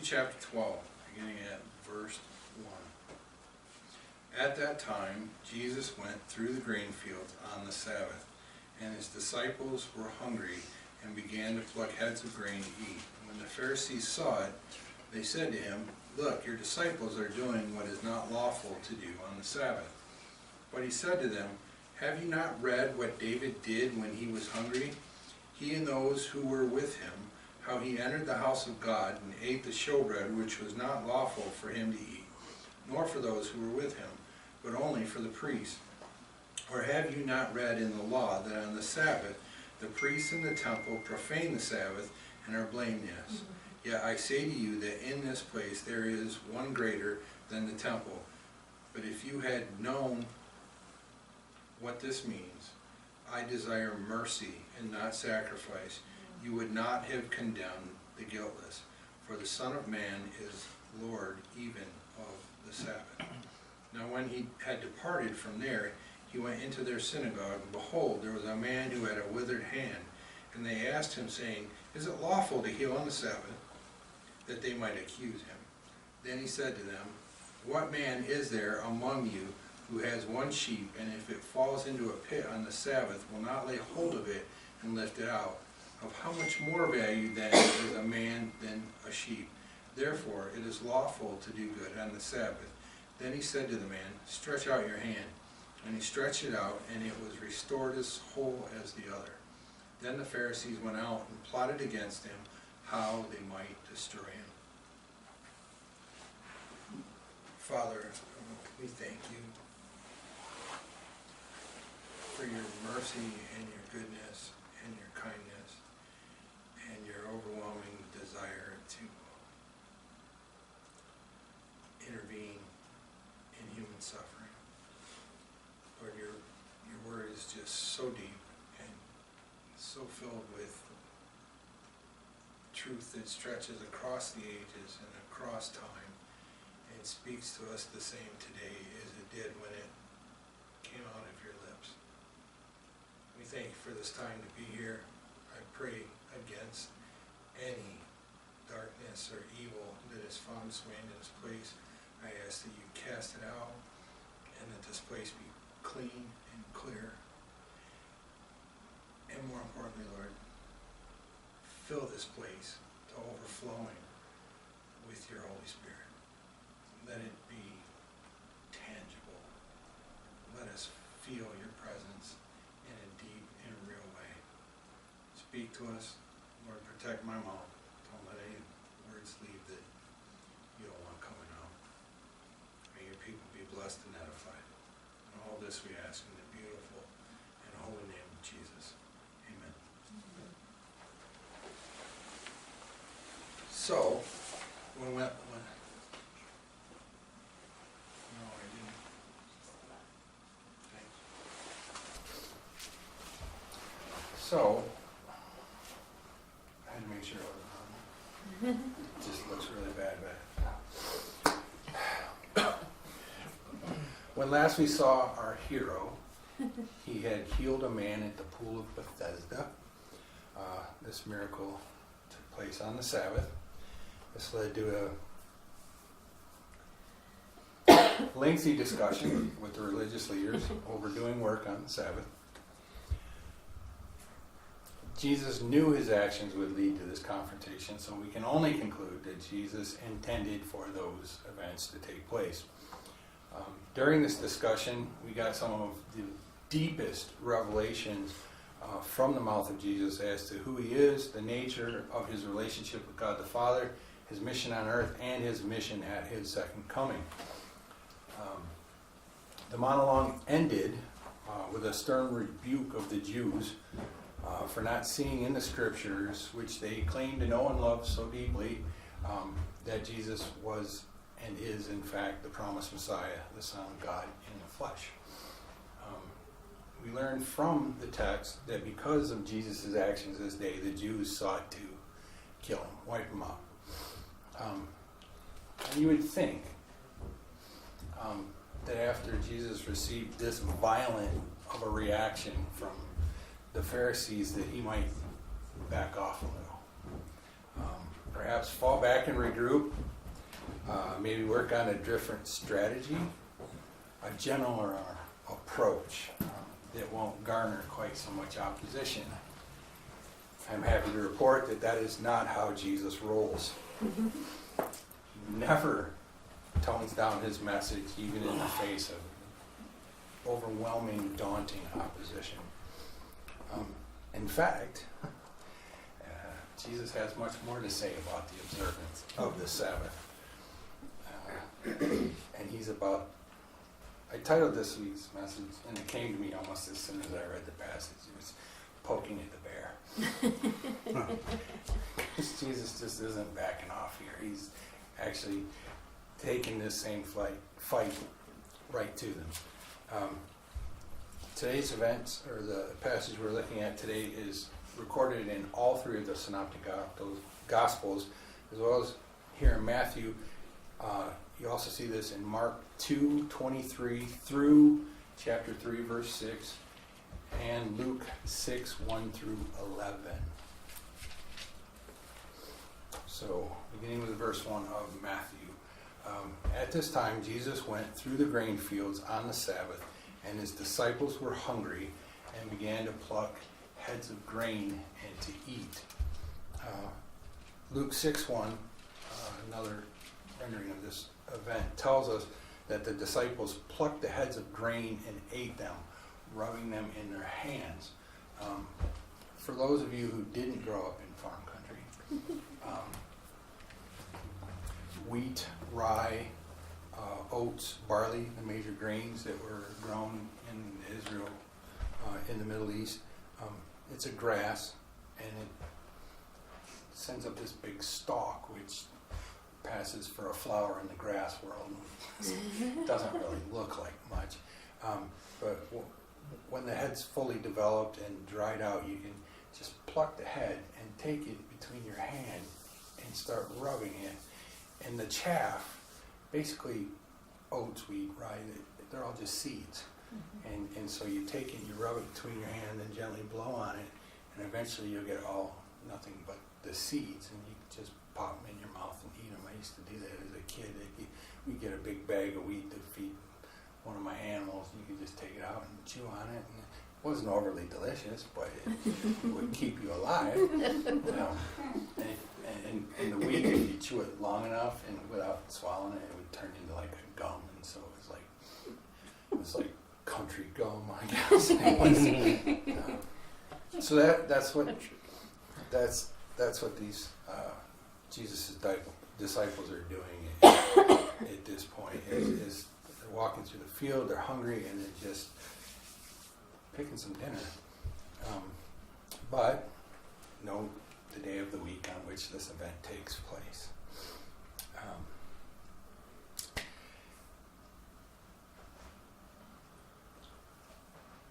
chapter 12, beginning at verse 1. At that time, Jesus went through the grain fields on the Sabbath, and his disciples were hungry and began to pluck heads of grain to eat. When the Pharisees saw it, they said to him, "Look, your disciples are doing what is not lawful to do on the Sabbath." But he said to them, "Have you not read what David did when he was hungry? He and those who were with him, how he entered the house of God and ate the showbread which was not lawful for him to eat, nor for those who were with him, but only for the priests. Or have you not read in the law that on the Sabbath the priests in the temple profane the Sabbath and are blameless? Yet I say to you that in this place there is one greater than the temple. But if you had known what this means, I desire mercy and not sacrifice, you would not have condemned the guiltless. For the Son of Man is Lord even of the Sabbath." Now when he had departed from there, he went into their synagogue, and behold, there was a man who had a withered hand. And they asked him, saying, "Is it lawful to heal on the Sabbath?" That they might accuse him. Then he said to them, "What man is there among you who has one sheep, and if it falls into a pit on the Sabbath, will not lay hold of it and lift it out? Of how much more value then is a man than a sheep? Therefore it is lawful to do good on the Sabbath." Then he said to the man, "Stretch out your hand." And he stretched it out, and it was restored as whole as the other. Then the Pharisees went out and plotted against him how they might destroy him. Father, we thank you for your mercy and your goodness and your kindness and your overwhelming desire to intervene in human suffering. Lord, your word is just so deep and so filled with truth that stretches across the ages and across time, and speaks to us the same today as it did when it came out of your lips. We thank you for this time to be here. I pray against any darkness or evil that has found its way into this place. I ask that you cast it out and that this place be clean and clear. And more importantly, Lord, fill this place to overflowing with your Holy Spirit. Let it be tangible. Let us feel your presence in a deep and real way. Speak to us. Lord, protect my mouth. Don't let any words leave that you don't want coming out. May your people be blessed and edified. And all this we ask in the beautiful and holy name of Jesus. Amen. So, no, I didn't. Thanks. So, I had to make sure I was on. It just looks really bad. When last we saw our hero, he had healed a man at the pool of Bethesda. This miracle took place on the Sabbath. This led to a lengthy discussion with the religious leaders over doing work on the Sabbath. Jesus knew his actions would lead to this confrontation, so we can only conclude that Jesus intended for those events to take place. During this discussion, we got some of the deepest revelations from the mouth of Jesus as to who he is, the nature of his relationship with God the Father, his mission on earth, and his mission at his second coming. The monologue ended with a stern rebuke of the Jews for not seeing in the scriptures, which they claimed to know and love so deeply, that Jesus was and is in fact the promised Messiah, the Son of God in the flesh. We learn from the text that because of Jesus' actions this day, the Jews sought to kill him, wipe him out. And you would think that after Jesus received this violent of a reaction from the Pharisees that he might back off a little. Perhaps perhaps fall back and regroup, maybe work on a different strategy, a gentler approach that won't garner quite so much opposition. I'm happy to report that that is not how Jesus rolls. He never tones down his message, even in the face of overwhelming, daunting opposition. In fact, Jesus has much more to say about the observance of the Sabbath. And he's about, I titled this week's message, and it came to me almost as soon as I read the passage. It was poking at the bear. Because Jesus just isn't backing off here. He's actually taking this same fight right to them. Today's events, or the passage we're looking at today, is recorded in all three of the Synoptic Gospels, as well as here in Matthew. You also see this in Mark 2:23 through chapter 3, verse 6, and Luke 6:1 through 11. So, beginning with verse 1 of Matthew. At this time, Jesus went through the grain fields on the Sabbath, and his disciples were hungry and began to pluck heads of grain and to eat. Luke 6:1, another rendering of this event, tells us that the disciples plucked the heads of grain and ate them, rubbing them in their hands. For those of you who didn't grow up in farm country, wheat, rye, oats, barley, the major grains that were grown in Israel, in the Middle East. It's a grass, and it sends up this big stalk, which passes for a flower in the grass world. It doesn't really look like much. But when the head's fully developed and dried out, you can just pluck the head and take it between your hand and start rubbing it. And the chaff, basically oats, wheat, rye, they're all just seeds. And so you take it, you rub it between your hand, and gently blow on it, and eventually you'll get nothing but the seeds, and you can just pop them in your mouth and eat them. I used to do that as a kid. We'd get a big bag of wheat to feed one of my animals, and you could just take it out and chew on it. And it wasn't overly delicious, but it would keep you alive. And the wheat, if you chew it long enough and without swallowing it, it would turn into like a gum, and so it was like country gum, I guess. So that's what these Jesus' disciples are doing at this point. Is they're walking through the field, they're hungry, and they're just picking some dinner. But note the day of the week on which this event takes place.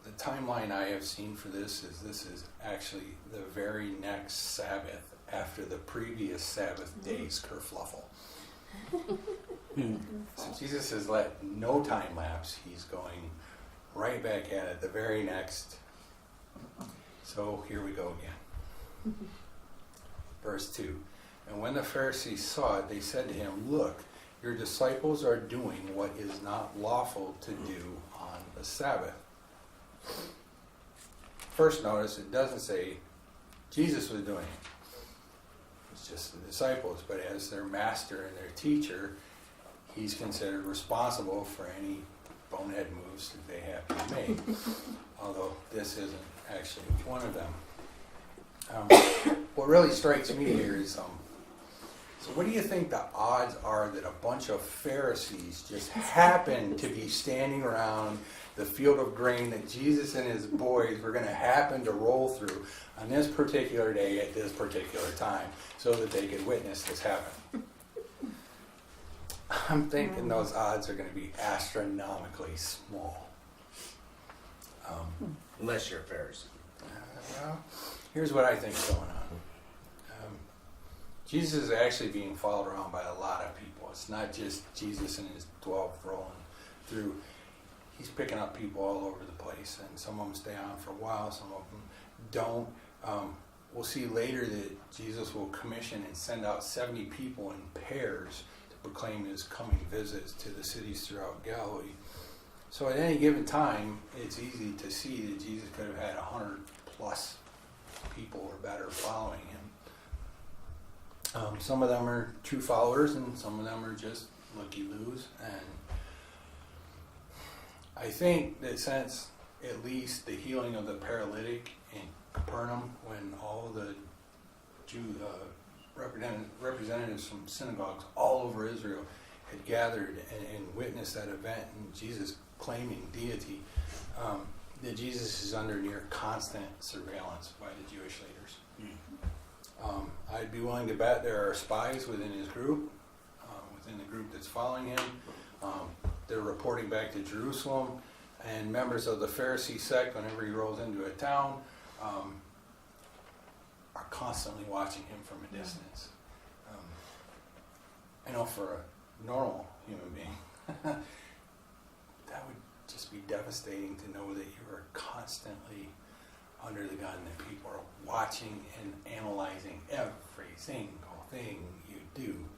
The timeline I have seen for this is actually the very next Sabbath after the previous Sabbath day's kerfluffle. So Jesus has let no time lapse. He's going right back at it, the very next. So here we go again. Verse 2. And when the Pharisees saw it, they said to him, "Look, your disciples are doing what is not lawful to do on the Sabbath." First notice, it doesn't say Jesus was doing it. It's just the disciples, but as their master and their teacher, he's considered responsible for any bonehead moves that they have to make. Although this isn't actually one of them. What really strikes me here is, so what do you think the odds are that a bunch of Pharisees just happen to be standing around the field of grain that Jesus and his boys were going to happen to roll through on this particular day at this particular time so that they could witness this happen? I'm thinking those odds are going to be astronomically small. Unless you're a Pharisee. Well, here's what I think's going on. Jesus is actually being followed around by a lot of people. It's not just Jesus and his 12 rolling through. He's picking up people all over the place, and some of them stay on for a while, some of them don't. we'll see later that Jesus will commission and send out 70 people in pairs to proclaim his coming visits to the cities throughout Galilee. So at any given time, it's easy to see that Jesus could have had 100 plus people or better following him. Some of them are true followers and some of them are just looky-loos. And I think that since at least the healing of the paralytic in Capernaum, when all the Jew representatives from synagogues all over Israel had gathered and witnessed that event and Jesus claiming deity, that Jesus is under near constant surveillance by the Jewish leaders. I'd be willing to bet there are spies within his group, within the group that's following him. They're reporting back to Jerusalem, and members of the Pharisee sect, whenever he rolls into a town, are constantly watching him from a distance. I know for a normal human being, that would just be devastating to know that you are constantly under the gun, that people are watching and analyzing every single thing you do.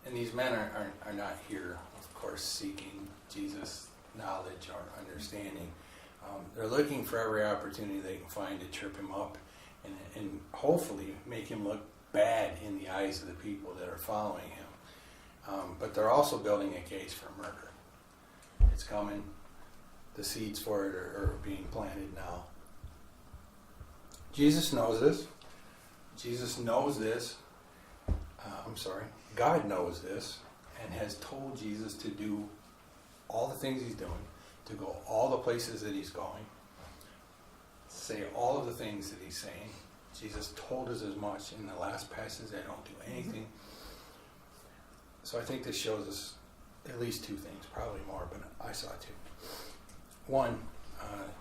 And these men are not here, of course, seeking Jesus' knowledge or understanding. They're looking for every opportunity they can find to trip him up and hopefully make him look bad in the eyes of the people that are following him. But they're also building a case for murder. It's coming. The seeds for it are being planted now. Jesus knows this. God knows this and has told Jesus to do all the things he's doing, to go all the places that he's going, say all of the things that he's saying. Jesus told us as much in the last passage. They don't do anything. So I think this shows us at least two things, probably more, but I saw two. One,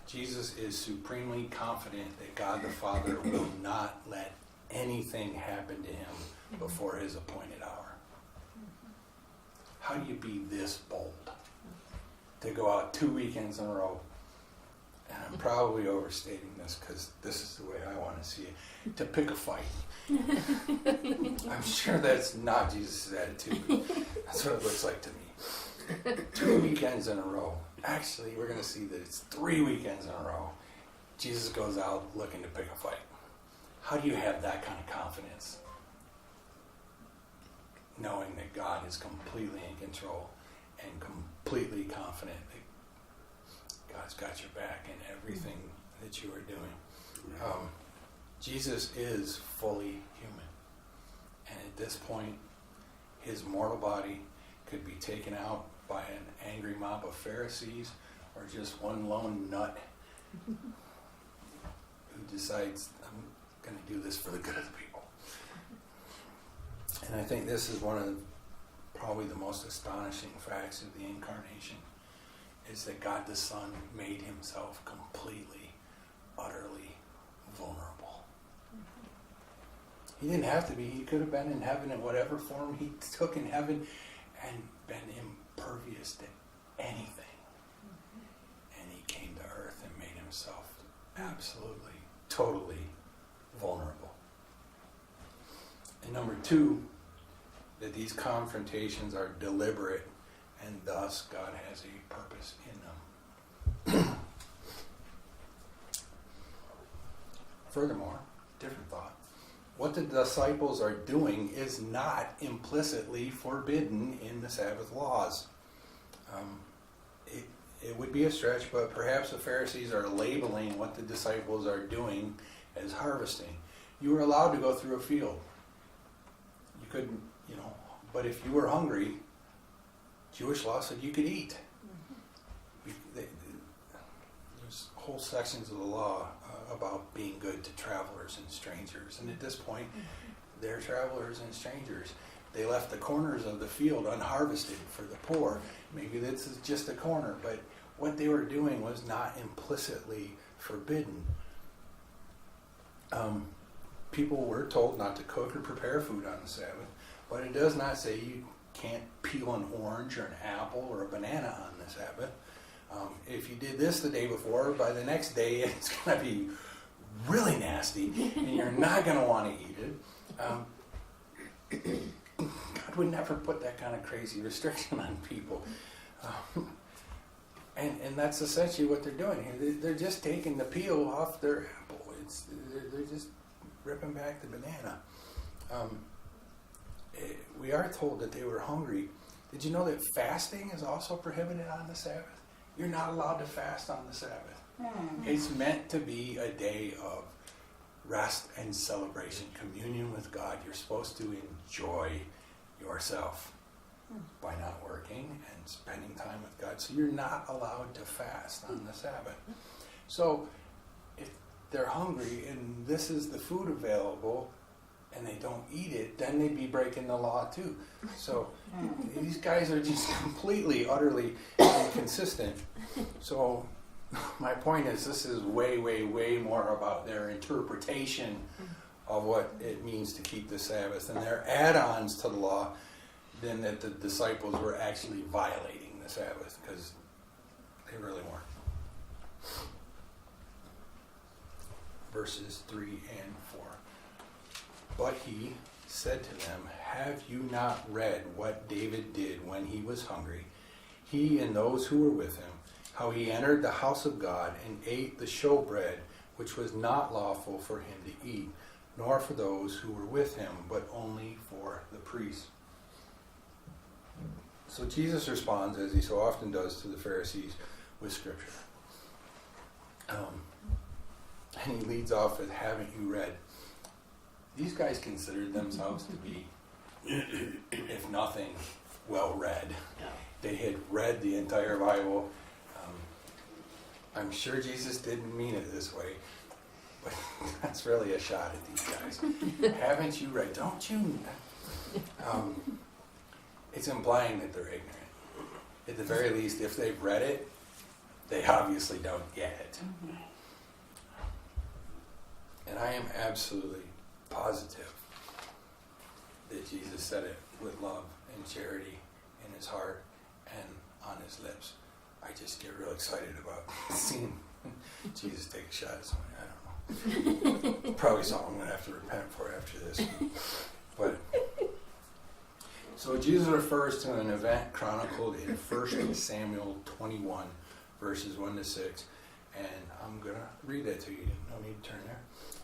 Jesus is supremely confident that God the Father will not let anything happen to him before his appointed hour. How do you be this bold to go out 2 weekends in a row? And I'm probably overstating this because this is the way I want to see it. To pick a fight. I'm sure that's not Jesus' attitude. That's what it looks like to me. 2 weekends in a row. Actually, we're going to see that it's 3 weekends in a row. Jesus goes out looking to pick a fight. How do you have that kind of confidence? Knowing that God is completely in control and completely confident that God's got your back in everything that you are doing. Jesus is fully human. And at this point, his mortal body could be taken out by an angry mob of Pharisees or just one lone nut who decides, I'm going to do this for the good of the people. And I think this is one of probably the most astonishing facts of the incarnation, is that God the Son made himself completely, utterly vulnerable. He didn't have to be. He could have been in heaven in whatever form he took in heaven and been impervious to anything. And he came to earth and made himself absolutely, totally vulnerable. And number two, that these confrontations are deliberate and thus God has a purpose in them. Furthermore, different thought, what the disciples are doing is not implicitly forbidden in the Sabbath laws. It would be a stretch, but perhaps the Pharisees are labeling what the disciples are doing as harvesting. You were allowed to go through a field. You couldn't, but if you were hungry, Jewish law said you could eat. There's whole sections of the law about being good to travelers and strangers. And at this point, they're travelers and strangers. They left the corners of the field unharvested for the poor. Maybe this is just a corner, but what they were doing was not implicitly forbidden. People were told not to cook or prepare food on the Sabbath, but it does not say you can't peel an orange or an apple or a banana on the Sabbath. If you did this the day before, by the next day it's going to be really nasty, and you're not going to want to eat it. God would never put that kind of crazy restriction on people. And that's essentially what they're doing here. They're just taking the peel off their apple. They're just ripping back the banana. We are told that they were hungry. Did you know that fasting is also prohibited on the Sabbath? You're not allowed to fast on the Sabbath. It's meant to be a day of rest and celebration, communion with God. You're supposed to enjoy yourself by not working and spending time with God. So you're not allowed to fast on the Sabbath. So if they're hungry and this is the food available and they don't eat it, then they'd be breaking the law too. So these guys are just completely, utterly inconsistent. So my point is, this is way, way, way more about their interpretation of what it means to keep the Sabbath and their add-ons to the law than that the disciples were actually violating the Sabbath, because they really weren't. Verses 3 and 4. But he said to them, have you not read what David did when he was hungry, he and those who were with him, how he entered the house of God and ate the showbread, which was not lawful for him to eat, nor for those who were with him, but only for the priests? So Jesus responds, as he so often does to the Pharisees, with Scripture. And he leads off with, haven't you read? These guys considered themselves to be, if nothing, well read. They had read the entire Bible. I'm sure Jesus didn't mean it this way, but that's really a shot at these guys. Haven't you read? Don't you? It's implying that they're ignorant. At the very least, if they've read it, they obviously don't get it. And I am absolutely positive that Jesus said it with love and charity in his heart and on his lips. I just get real excited about seeing Jesus take a shot at something. I don't know. Probably something I'm going to have to repent for after this. But so Jesus refers to an event chronicled in 1 Samuel 21, verses 1 to 6. And I'm going to read that to you. No need to turn there.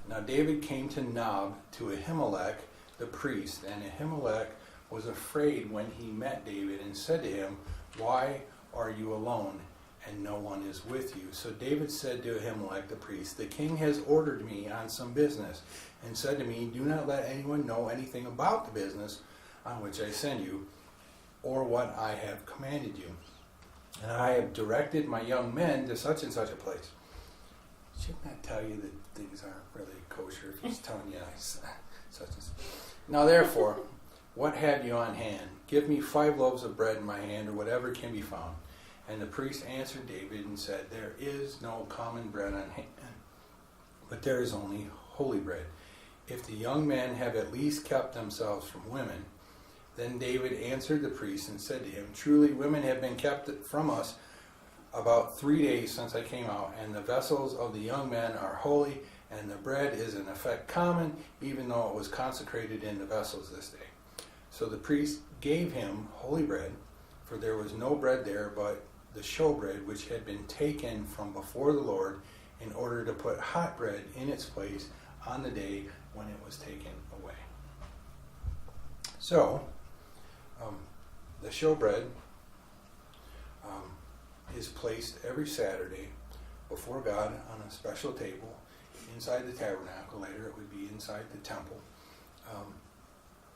Now David came to Nob, to Ahimelech the priest, and Ahimelech was afraid when he met David and said to him, why are you alone and no one is with you? So David said to Ahimelech the priest, the king has ordered me on some business and said to me, do not let anyone know anything about the business on which I send you or what I have commanded you. And I have directed my young men to such and such a place. Shouldn't that tell you that things aren't really kosher if he's telling you such and such? Now therefore, what have you on hand? Give me 5 loaves of bread in my hand, or whatever can be found. And the priest answered David and said, there is no common bread on hand, but there is only holy bread. If the young men have at least kept themselves from women. Then David answered the priest and said to him, truly women have been kept from us about 3 days since I came out, and the vessels of the young men are holy, and the bread is in effect common, even though it was consecrated in the vessels this day. So the priest gave him holy bread, for there was no bread there but the showbread which had been taken from before the Lord, in order to put hot bread in its place on the day when it was taken away. So, the showbread is placed every Saturday before God on a special table inside the tabernacle. Later it would be inside the temple.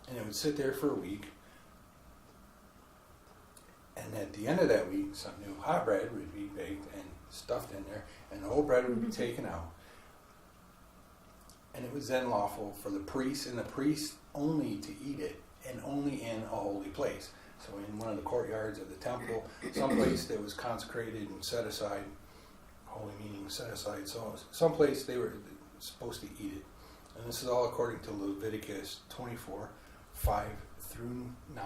And it would sit there for a week. And at the end of that week, some new hot bread would be baked and stuffed in there, and the old bread would be taken out. And it was then lawful for the priests and the priests only to eat it, and only in a holy place. So in one of the courtyards of the temple, someplace that was consecrated and set aside, holy meaning set aside, so someplace they were supposed to eat it. And this is all according to Leviticus 24, 5 through 9.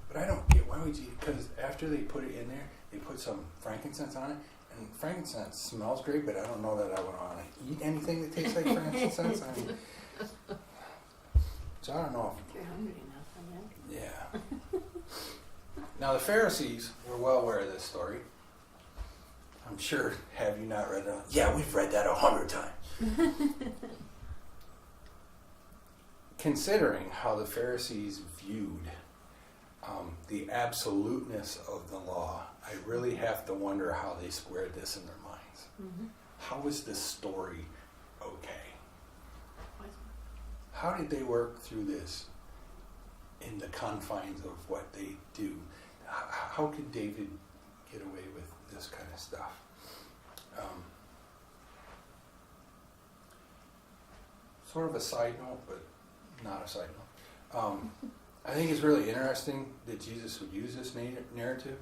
But I don't get why would you? Because after they put it in there, they put some frankincense on it, and frankincense smells great, but I don't know that I would want to eat anything that tastes like frankincense. I mean, so I don't know. If you're hungry enough, I guess. Yeah. Now the Pharisees were well aware of this story. I'm sure, have you not read it? Yeah, we've read that 100 times. Considering how the Pharisees viewed the absoluteness of the law, I really have to wonder how they squared this in their minds. Mm-hmm. How is this story okay? How did they work through this in the confines of what they do? How could David get away with this kind of stuff? Sort of a side note, but not a side note. I think it's really interesting that Jesus would use this narrative.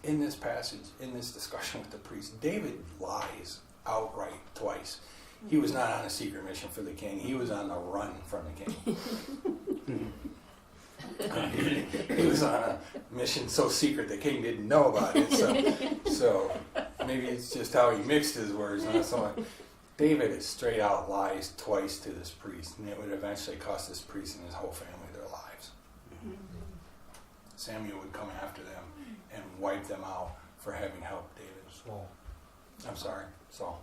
In this passage, in this discussion with the priest, David lies outright twice. He was not on a secret mission for the king. He was on the run from the king. He was on a mission so secret the king didn't know about it. So maybe it's just how he mixed his words, not so much. David is straight out lies twice to this priest, and it would eventually cost this priest and his whole family their lives. Mm-hmm. Samuel would come after them and wipe them out for having helped David. Saul. I'm sorry, Saul.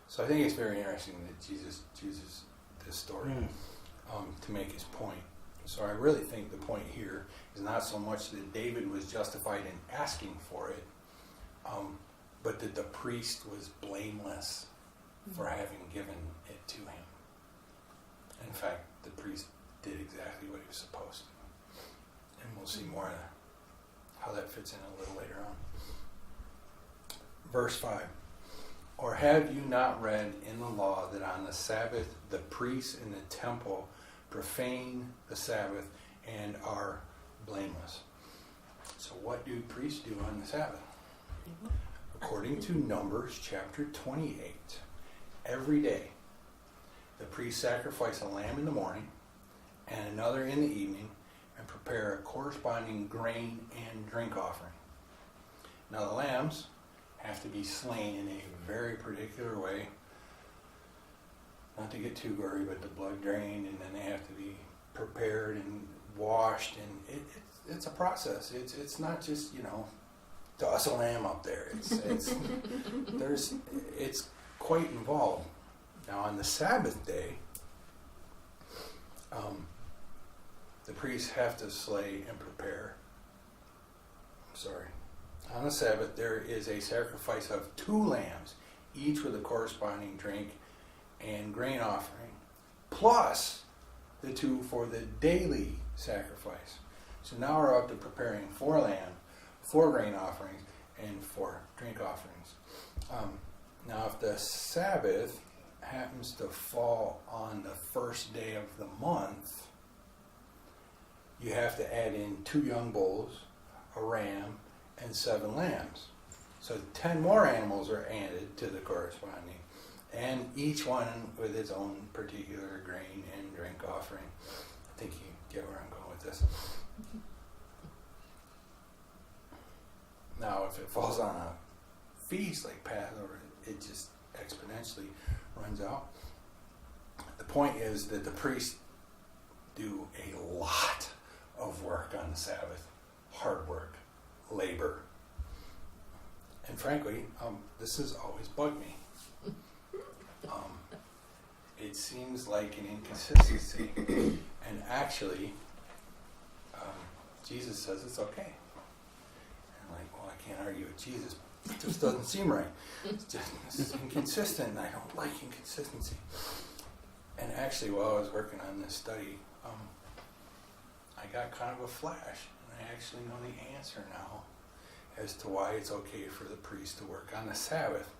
So I think it's very interesting that Jesus chooses this story to make his point. So I really think the point here is not so much that David was justified in asking for it, but that the priest was blameless for having given it to him. In fact, the priest did exactly what he was supposed to. And we'll see more of how that fits in a little later on. Verse 5. Or have you not read in the law that on the Sabbath the priests in the temple profane the Sabbath and are blameless? So what do priests do on the Sabbath? According to Numbers chapter 28, every day the priests sacrifice a lamb in the morning and another in the evening and prepare a corresponding grain and drink offering. Now the lambs have to be slain in a very particular way. Not to get too gory, but the blood drained, and then they have to be prepared and washed, and it's a process. It's not just, toss a lamb up there. It's quite involved. Now on the Sabbath day, the priests have to slay and prepare. On the Sabbath, there is a sacrifice of 2 lambs, each with a corresponding drink and grain offering, plus the 2 for the daily sacrifice. So now we're up to preparing 4 lamb, 4 grain offerings, and 4 drink offerings. Now, if the Sabbath happens to fall on the first day of the month, you have to add in 2 young bulls, a ram, and 7 lambs. So 10 more animals are added to the corresponding, and each one with its own particular grain and drink offering. I think you get where I'm going with this. Now, if it falls on a feast like Passover, it just exponentially runs out. The point is that the priests do a lot of work on the Sabbath. Hard work. Labor. And frankly, this has always bugged me. It seems like an inconsistency. And actually, Jesus says it's okay. And I'm like, well, I can't argue with Jesus. It just doesn't seem right. It's inconsistent, and I don't like inconsistency. And actually, while I was working on this study, I got kind of a flash. I actually know the answer now as to why it's okay for the priest to work on the Sabbath.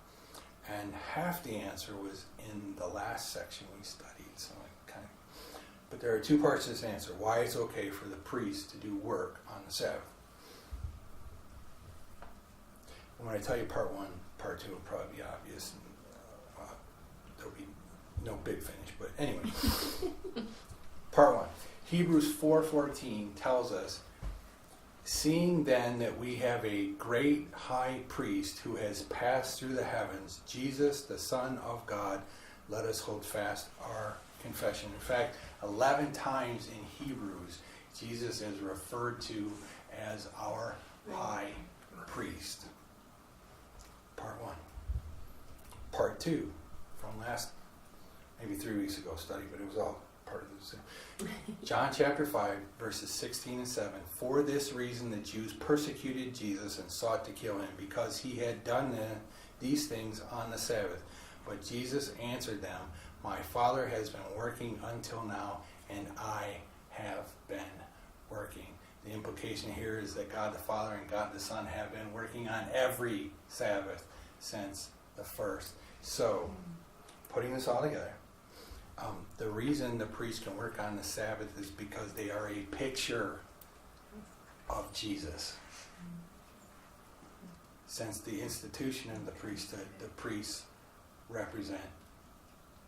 And half the answer was in the last section we studied. But there are 2 parts to this answer. Why it's okay for the priest to do work on the Sabbath. And when I tell you part 1, part 2 will probably be obvious. And, there'll be no big finish, but anyway. Part 1. Hebrews 4:14 tells us, seeing then that we have a great high priest who has passed through the heavens, Jesus, the Son of God, let us hold fast our confession. In fact, 11 times in Hebrews, Jesus is referred to as our high priest. Part 1. Part 2, from last, maybe 3 weeks ago study, but it was all part of the same. John chapter 5, verses 16 and 7. For this reason the Jews persecuted Jesus and sought to kill him, because he had done these things on the Sabbath. But Jesus answered them, my Father has been working until now, and I have been working. The implication here is that God the Father and God the Son have been working on every Sabbath since the first. So, putting this all together, the reason the priest can work on the Sabbath is because they are a picture of Jesus. Since the institution of the priesthood, the priests represent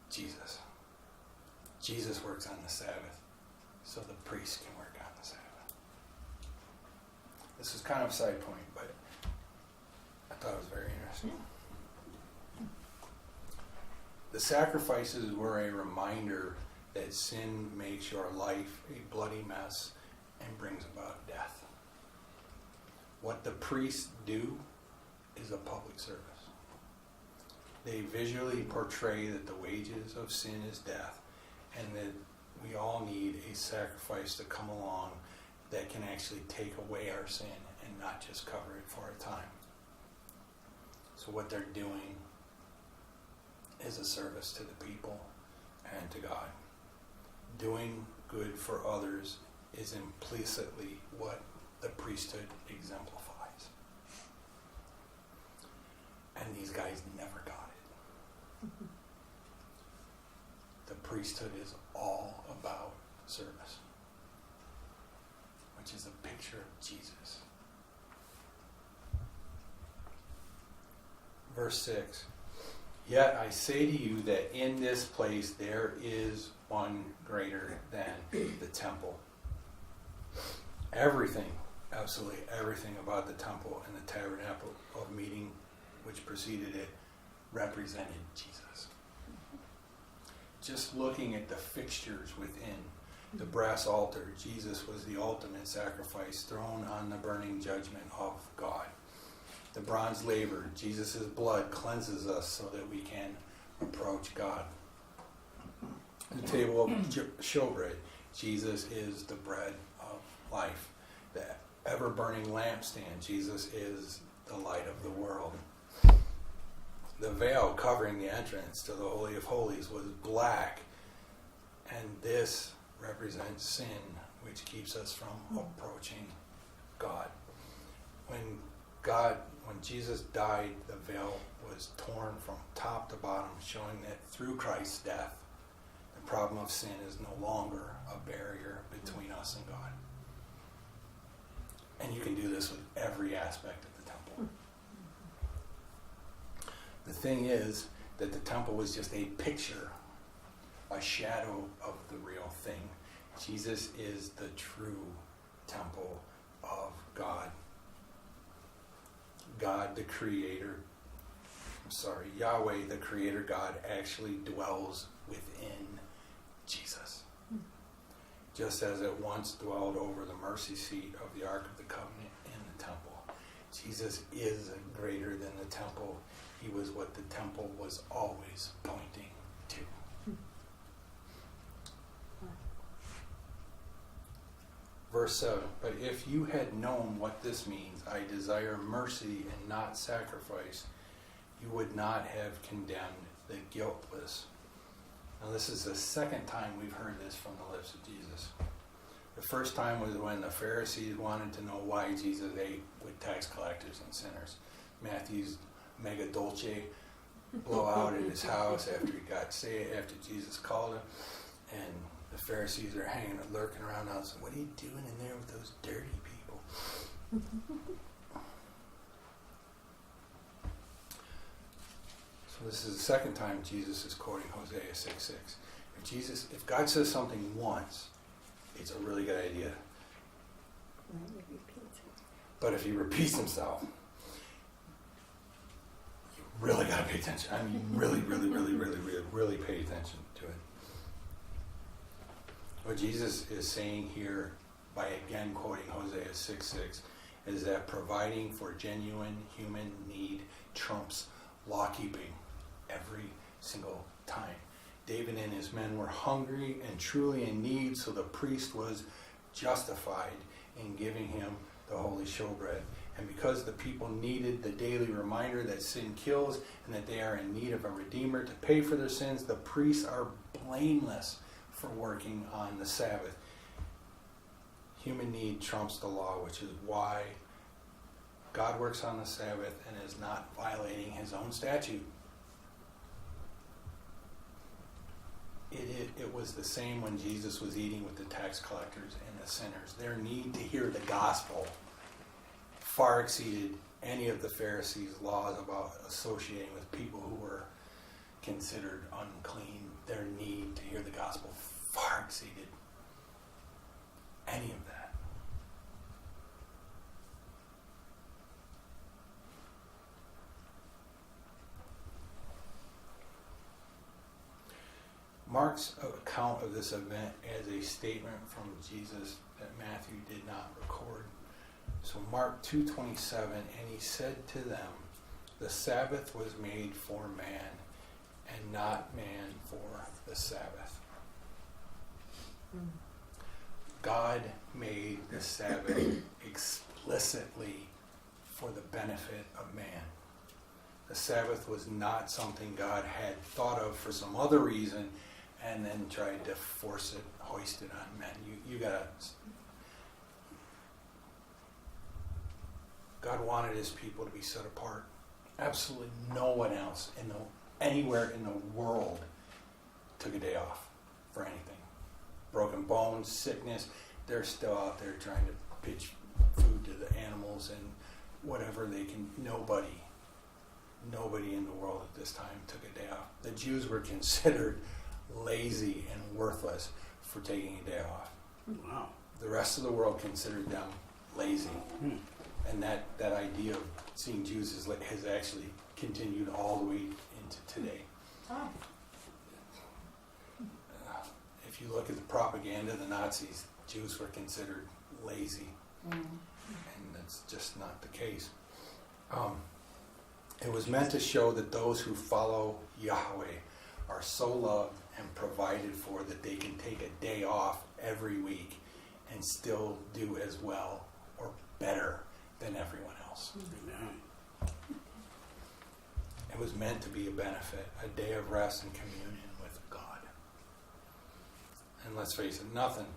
Jesus. Jesus works on the Sabbath, so the priest can work on the Sabbath. This is kind of a side point, but I thought it was very interesting. The sacrifices were a reminder that sin makes your life a bloody mess and brings about death. What the priests do is a public service. They visually portray that the wages of sin is death, and that we all need a sacrifice to come along that can actually take away our sin and not just cover it for a time. So what they're doing is a service to the people and to God. Doing good for others is implicitly what the priesthood exemplifies. And these guys never got it. The priesthood is all about service, which is a picture of Jesus. Verse 6. Yet I say to you that in this place there is one greater than the temple. Everything, absolutely everything about the temple and the tabernacle of meeting which preceded it represented Jesus. Just looking at the fixtures within the brass altar, Jesus was the ultimate sacrifice thrown on the burning judgment of God. The bronze laver, Jesus' blood cleanses us so that we can approach God. The table of showbread, Jesus is the bread of life. The ever-burning lampstand, Jesus is the light of the world. The veil covering the entrance to the Holy of Holies was black, and this represents sin, which keeps us from approaching God. When Jesus died, the veil was torn from top to bottom, showing that through Christ's death, the problem of sin is no longer a barrier between us and God. And you can do this with every aspect of the temple. The thing is that the temple was just a picture, a shadow of the real thing. Jesus is the true temple of God. Yahweh, the Creator God, actually dwells within Jesus. Just as it once dwelled over the mercy seat of the Ark of the Covenant in the temple. Jesus is greater than the temple. He was what the temple was always pointing to. Verse 7, but if you had known what this means, I desire mercy and not sacrifice, you would not have condemned the guiltless. Now this is the second time we've heard this from the lips of Jesus. The first time was when the Pharisees wanted to know why Jesus ate with tax collectors and sinners. Matthew's mega dolce blowout at his house after he got saved, after Jesus called him, and the Pharisees are hanging and lurking around outside. What are you doing in there with those dirty people? So this is the second time Jesus is quoting Hosea 6:6. If God says something once, it's a really good idea. But if he repeats himself, you really got to pay attention. I mean, really pay attention to it. What Jesus is saying here, by again quoting Hosea 6:6, is that providing for genuine human need trumps law-keeping every single time. David and his men were hungry and truly in need, so the priest was justified in giving him the holy showbread. And because the people needed the daily reminder that sin kills and that they are in need of a redeemer to pay for their sins, the priests are blameless for working on the Sabbath. Human need trumps the law, which is why God works on the Sabbath and is not violating his own statute. It was the same when Jesus was eating with the tax collectors and the sinners. Their need to hear the gospel far exceeded any of the Pharisees' laws about associating with people who were considered unclean. Their need to hear the gospel far exceeded any of that. Mark's account of this event as a statement from Jesus that Matthew did not record. So Mark 2:27, and he said to them, the Sabbath was made for man, and not man for the Sabbath. God made the Sabbath explicitly for the benefit of man. The Sabbath was not something God had thought of for some other reason and then tried to force it, hoist it on men. You gotta. God wanted his people to be set apart. Absolutely no one else anywhere in the world took a day off for anything. Broken bones, sickness, they're still out there trying to pitch food to the animals and whatever they can. Nobody in the world at this time took a day off. The Jews were considered lazy and worthless for taking a day off. Wow. The rest of the world considered them lazy. And that idea of seeing Jews has actually continued all the way into today. Oh. If you look at the propaganda of the Nazis, Jews were considered lazy. And that's just not the case. It was meant to show that those who follow Yahweh are so loved and provided for that they can take a day off every week and still do as well or better than everyone else. Amen. It was meant to be a benefit, a day of rest and communion with God. And let's face it, nothing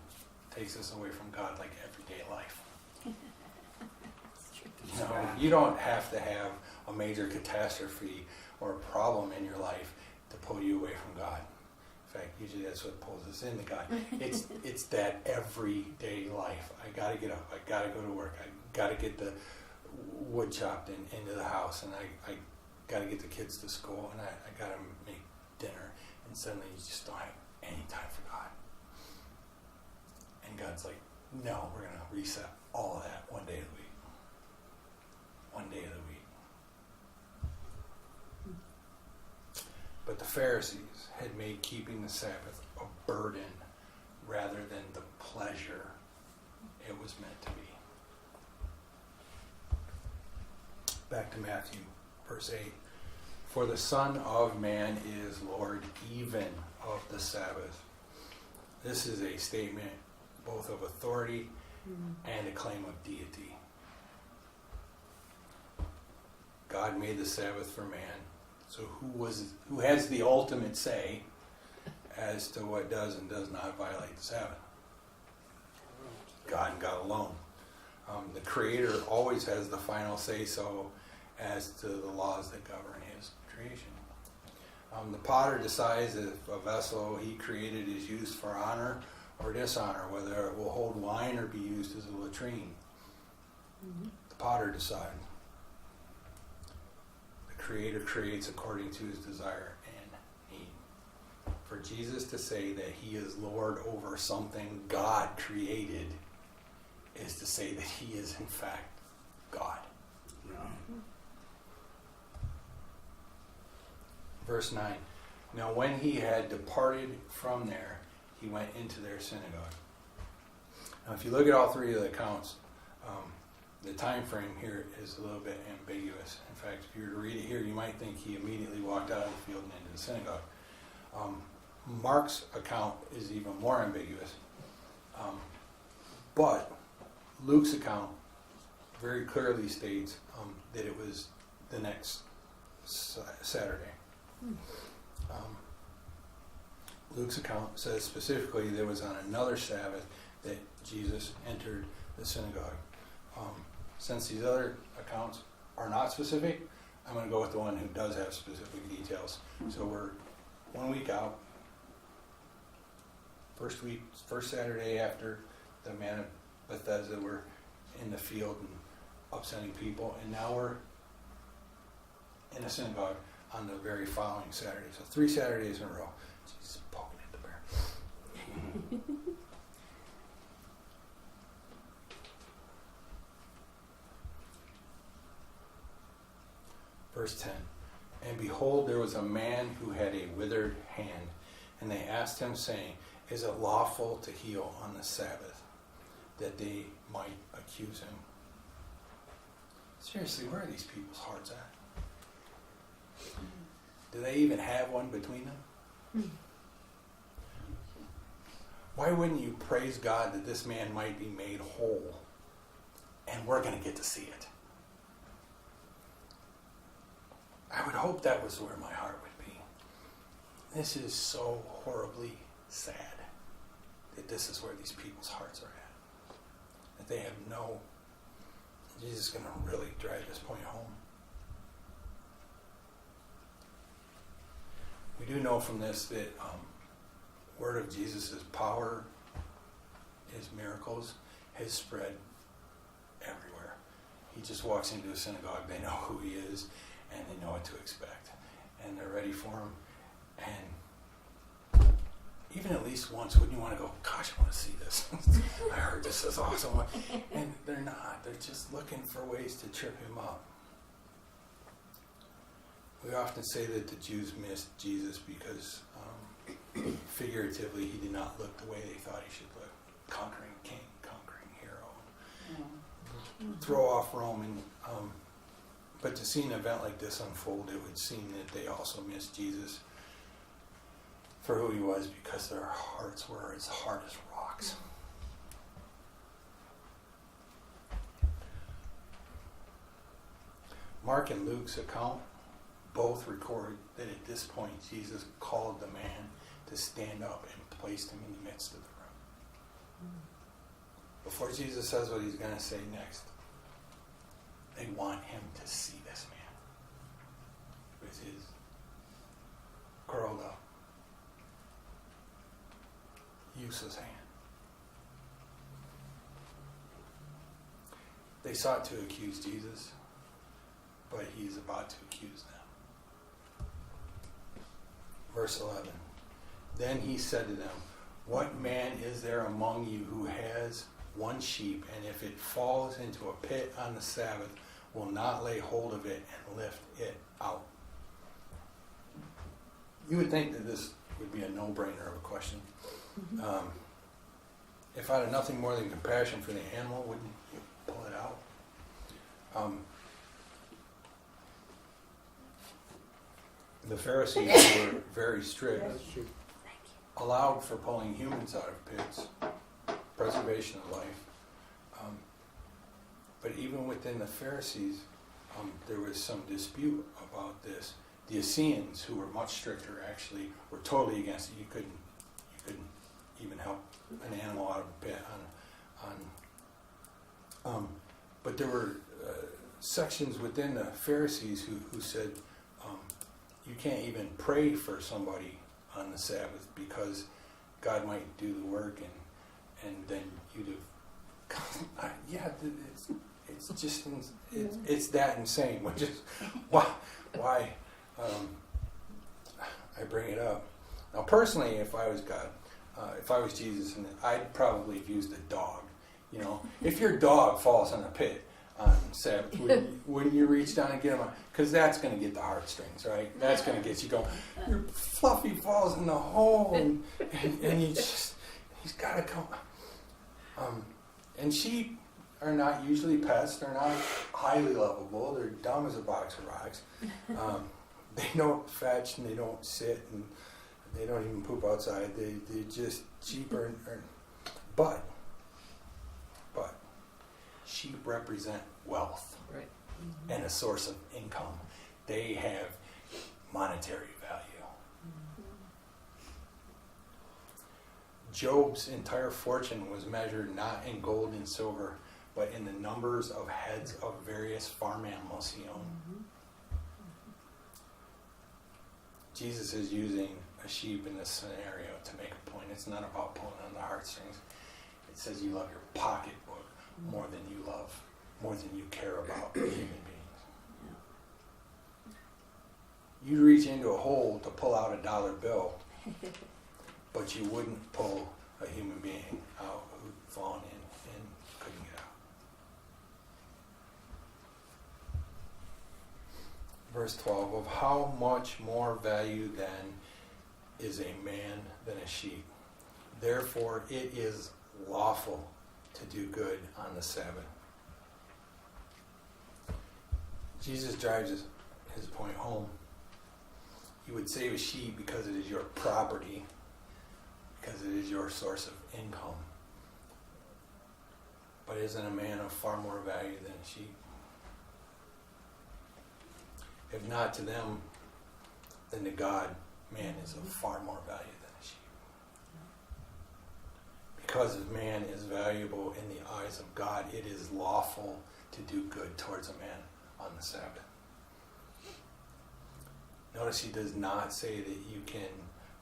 takes us away from God like everyday life. You know, you don't have to have a major catastrophe or a problem in your life to pull you away from God. In fact, usually that's what pulls us into God. It's that everyday life. I got to get up. I got to go to work. I got to get the wood chopped into the house, and I got to get the kids to school, and I got to make dinner. And suddenly you just don't have any time for God. And God's like, no, we're going to reset all of that one day of the week. One day of the week. But the Pharisees had made keeping the Sabbath a burden rather than the pleasure it was meant to be. Back to Matthew, verse 8. For the Son of Man is Lord even of the Sabbath. This is a statement both of authority and a claim of deity. God made the Sabbath for man. So who has the ultimate say as to what does and does not violate the Sabbath? God and God alone. The Creator always has the final say-so as to the laws that govern his creation. The potter decides if a vessel he created is used for honor or dishonor, whether it will hold wine or be used as a latrine. The potter decides. The Creator creates according to his desire and need. For Jesus to say that he is Lord over something God created is to say that he is in fact God. Yeah. Verse 9. Now when he had departed from there, he went into their synagogue. Now if you look at all three of the accounts, the time frame here is a little bit ambiguous. In fact, if you were to read it here, you might think he immediately walked out of the field and into the synagogue. Mark's account is even more ambiguous. But Luke's account very clearly states that it was the next Saturday. Luke's account says specifically that it was on another Sabbath that Jesus entered the synagogue. Since these other accounts are not specific, I'm going to go with the one who does have specific details. So we're 1 week out. First Saturday after the man of Bethesda were in the field and upsetting people, and now we're in a synagogue on the very following Saturday. So 3 Saturdays in a row. Jesus, poking at the bear. Verse 10. And behold, there was a man who had a withered hand, and they asked him, saying, Is it lawful to heal on the Sabbath? That they might accuse him. Seriously, where are these people's hearts at? Do they even have one between them? Why wouldn't you praise God that this man might be made whole? And we're going to get to see it. I would hope that was where my heart would be. This is so horribly sad that this is where these people's hearts are at. That they have no... Jesus is going to really drive this point home. We do know from this that word of Jesus' power, his miracles, has spread everywhere. He just walks into a synagogue, they know who he is, and they know what to expect. And they're ready for him. And even at least once, wouldn't you want to go, gosh, I want to see this. I heard this is awesome. And they're not. They're just looking for ways to trip him up. We often say that the Jews missed Jesus because figuratively he did not look the way they thought he should look. Conquering king, conquering hero. Throw off Rome. But to see an event like this unfold, it would seem that they also missed Jesus for who he was because their hearts were as hard as rocks. Mark and Luke's account both record that at this point Jesus called the man to stand up and placed him in the midst of the room. Before Jesus says what he's going to say next, they want him to see this man with his curled up, useless hand. They sought to accuse Jesus, but he's about to accuse them. Verse 11. Then he said to them, What man is there among you who has one sheep, and if it falls into a pit on the Sabbath, will not lay hold of it and lift it out? You would think that this would be a no-brainer of a question. If I had nothing more than compassion for the animal, wouldn't you pull it out? The Pharisees were very strict, allowed for pulling humans out of pits, preservation of life. But even within the Pharisees, there was some dispute about this. The Essenes, who were much stricter, actually were totally against it. You couldn't even help an animal out of a pit. But there were sections within the Pharisees who said you can't even pray for somebody on the Sabbath because God might do the work and then you'd have... it's it's that insane. Which is why I bring it up. Now, personally, if I was God, if I was Jesus, and I'd probably have used a dog. You know, if your dog falls in a pit on Sabbath, wouldn't you reach down and get him? Because that's going to get the heartstrings, right? That's going to get you going. Your Fluffy falls in the hole, and he's got to come. And sheep are not usually pests. They're not highly lovable. They're dumb as a box of rocks. They don't fetch, and they don't sit, and they don't even poop outside. They just sheep are but sheep represent wealth, Right. and a source of income. They have monetary value. Job's entire fortune was measured not in gold and silver, but in the numbers of heads of various farm animals he owned. Jesus is using a sheep in this scenario to make a point. It's not about pulling on the heartstrings. It says you love your pocketbook more than you care about human beings. You'd reach into a hole to pull out a dollar bill, but you wouldn't pull a human being out who'd fallen in and couldn't get out. Verse 12, of how much more value then is a man than a sheep? Therefore it is lawful to do good on the Sabbath. Jesus drives his point home. You would save a sheep because it is your property, because it is your source of income. But isn't a man of far more value than a sheep? If not to them, then to God, man is of far more value than a sheep. Because if man is valuable in the eyes of God, it is lawful to do good towards a man on the Sabbath. Notice he does not say that you can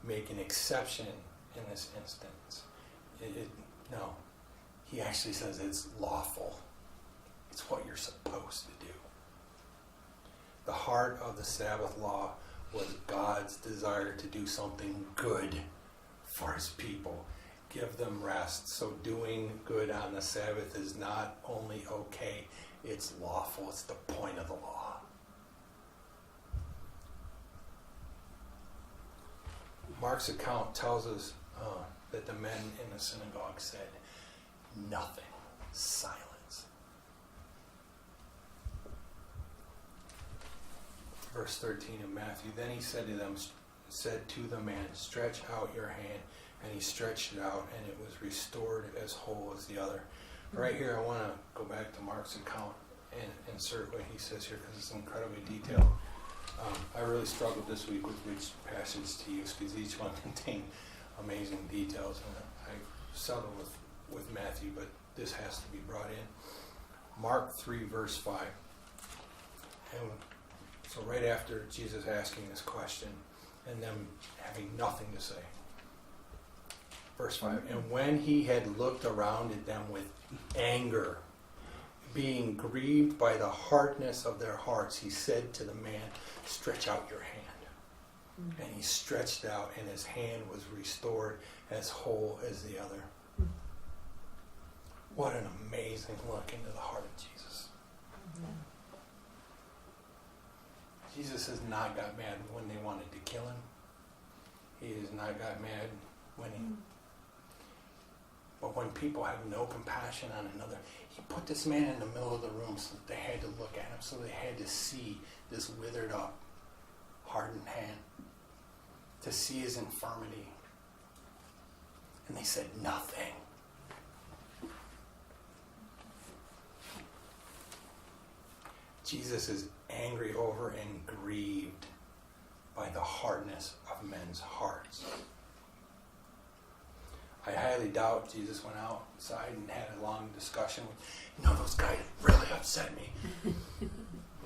make an exception in this instance. No. He actually says it's lawful. It's what you're supposed to do. The heart of the Sabbath law was God's desire to do something good for his people. Give them rest. So doing good on the Sabbath is not only okay, it's lawful. It's the point of the law. Mark's account tells us that the men in the synagogue said nothing. Silence. Verse 13 of Matthew, then he said to the man, stretch out your hand. And he stretched it out, and it was restored as whole as the other. Right here, I want to go back to Mark's account and insert what he says here, because it's incredibly detailed. I really struggled this week with which passage to use, because each one contained amazing details. And I settled with Matthew, but this has to be brought in. Mark 3, verse 5. And so right after Jesus asking this question, and them having nothing to say. Verse 5, and when he had looked around at them with anger, being grieved by the hardness of their hearts, he said to the man, stretch out your hand. And he stretched out, and his hand was restored as whole as the other. What an amazing look into the heart of Jesus. Jesus has not got mad when they wanted to kill him. He has not got mad when he... But when people have no compassion on another, he put this man in the middle of the room so that they had to look at him, so they had to see this withered up, hardened hand, to see his infirmity. And they said nothing. Jesus is angry over and grieved by the hardness of men's hearts. I highly doubt Jesus went outside and had a long discussion with, those guys really upset me.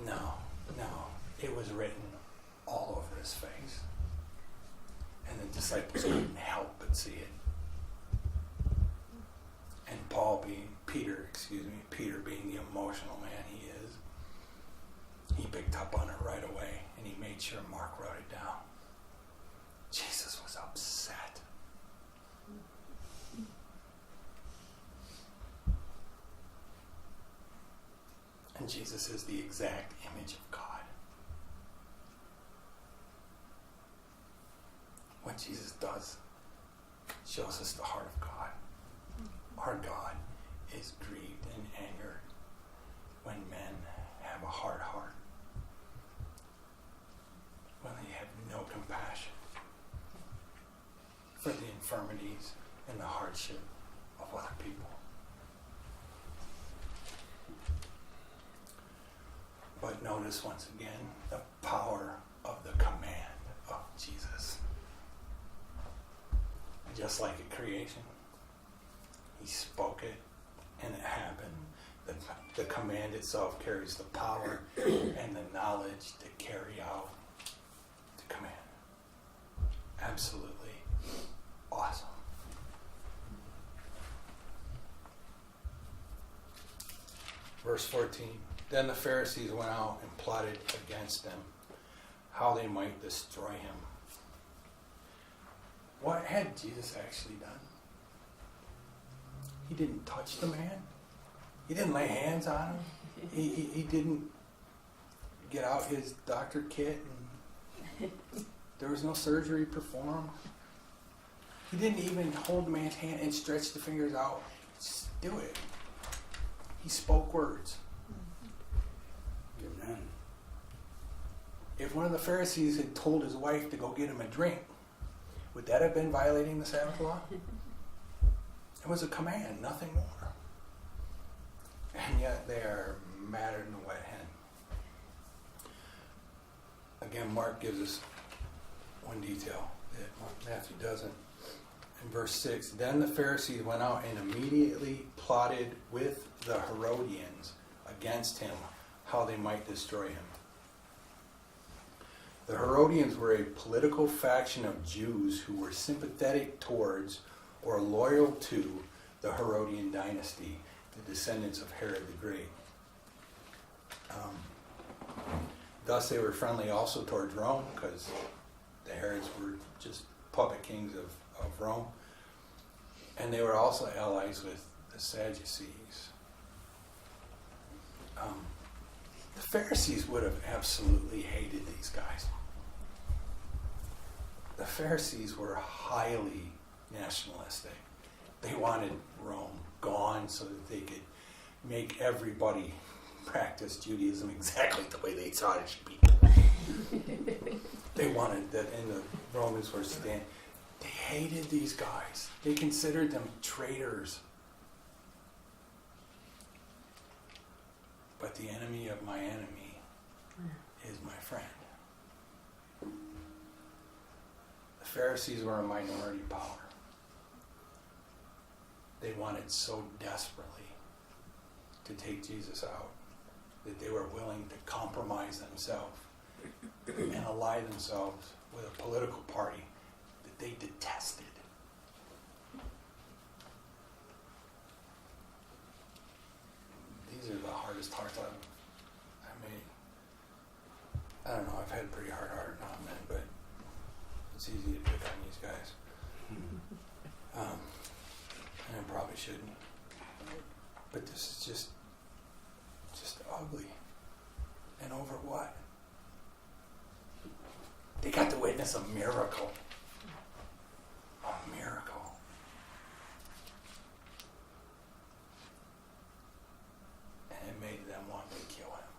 No. It was written all over his face. And the disciples couldn't help but see it. And Peter being the emotional man, picked up on it right away, and he made sure Mark wrote it down. Jesus was upset. And Jesus is the exact image of God. What Jesus does shows us the heart of God. Our God is grieved and angered when men have a hard heart, when they have no compassion for the infirmities and the hardship of other people. But notice once again the power of the command of Jesus. Just like at creation, he spoke it and it happened. The command itself carries the power and the knowledge to carry out the command. Absolutely awesome. Verse 14. Then the Pharisees went out and plotted against them, how they might destroy him. What had Jesus actually done? He didn't touch the man. He didn't lay hands on him. He didn't get out his doctor kit and there was no surgery performed. He didn't even hold the man's hand and stretch the fingers out. Just do it. He spoke words. Amen. If one of the Pharisees had told his wife to go get him a drink, would that have been violating the Sabbath law? It was a command, nothing more. And yet they are madder than a wet hen. Again, Mark gives us one detail that Matthew doesn't. In verse 6, then the Pharisees went out and immediately plotted with the Herodians against him, how they might destroy him. The Herodians were a political faction of Jews who were sympathetic towards or loyal to the Herodian dynasty, the descendants of Herod the Great. Thus they were friendly also towards Rome, because the Herods were just puppet kings of Rome. And they were also allies with the Sadducees. The Pharisees would have absolutely hated these guys. The Pharisees were highly nationalistic. They wanted Rome gone so that they could make everybody practice Judaism exactly the way they thought it should be. They wanted that, and the Romans were stand. They hated these guys. They considered them traitors. But the enemy of my enemy is my friend. The Pharisees were a minority power. They wanted so desperately to take Jesus out that they were willing to compromise themselves and ally themselves with a political party that they detested. These are the hardest hearts I made. I don't know, I've had a pretty hard heart now and then, but it's easy to pick on these guys. And I probably shouldn't. But this is just ugly. And over what? They got to witness a miracle. A miracle. And it made them want to kill him.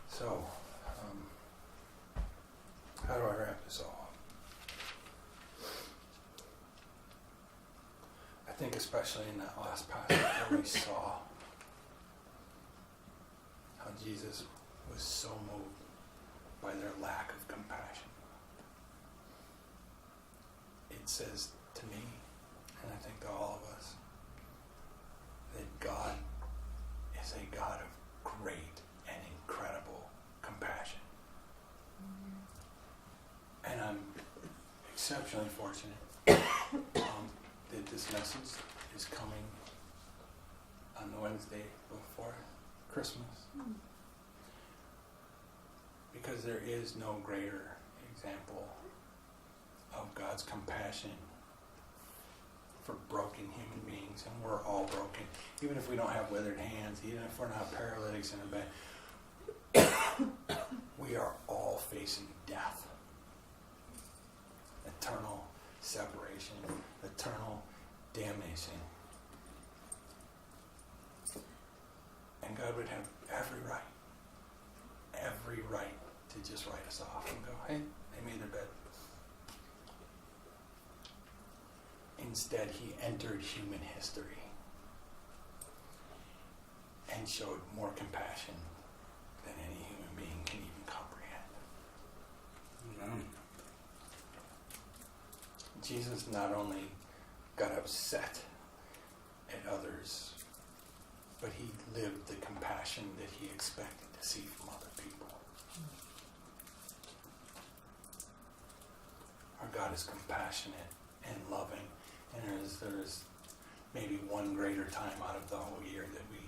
So, how do I wrap this all up? I think especially in that last passage where we saw how Jesus was so moved by their lack of compassion. It says to me, and I think to all of us, that God is a God of great and incredible compassion. And I'm exceptionally fortunate that this message is coming on the Wednesday before Christmas. Because there is no greater example of God's compassion for broken human beings, and we're all broken. Even if we don't have withered hands, even if we're not paralytics in a bed, we are all facing death. Eternal separation, eternal damnation. And God would have every right to just write us off and go, hey, they made their bed. Instead, he entered human history and showed more compassion than any human being can even comprehend. Amen. Jesus not only got upset at others, but he lived the compassion that he expected to see from other people. Our God is compassionate and loving, and there's maybe one greater time out of the whole year that we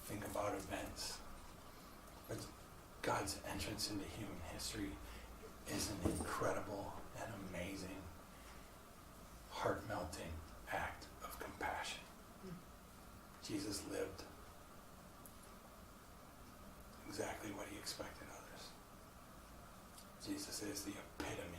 think about events. But God's entrance into human history is an incredible and amazing, heart-melting act of compassion. Jesus lived exactly what he expected others. Jesus is the epitome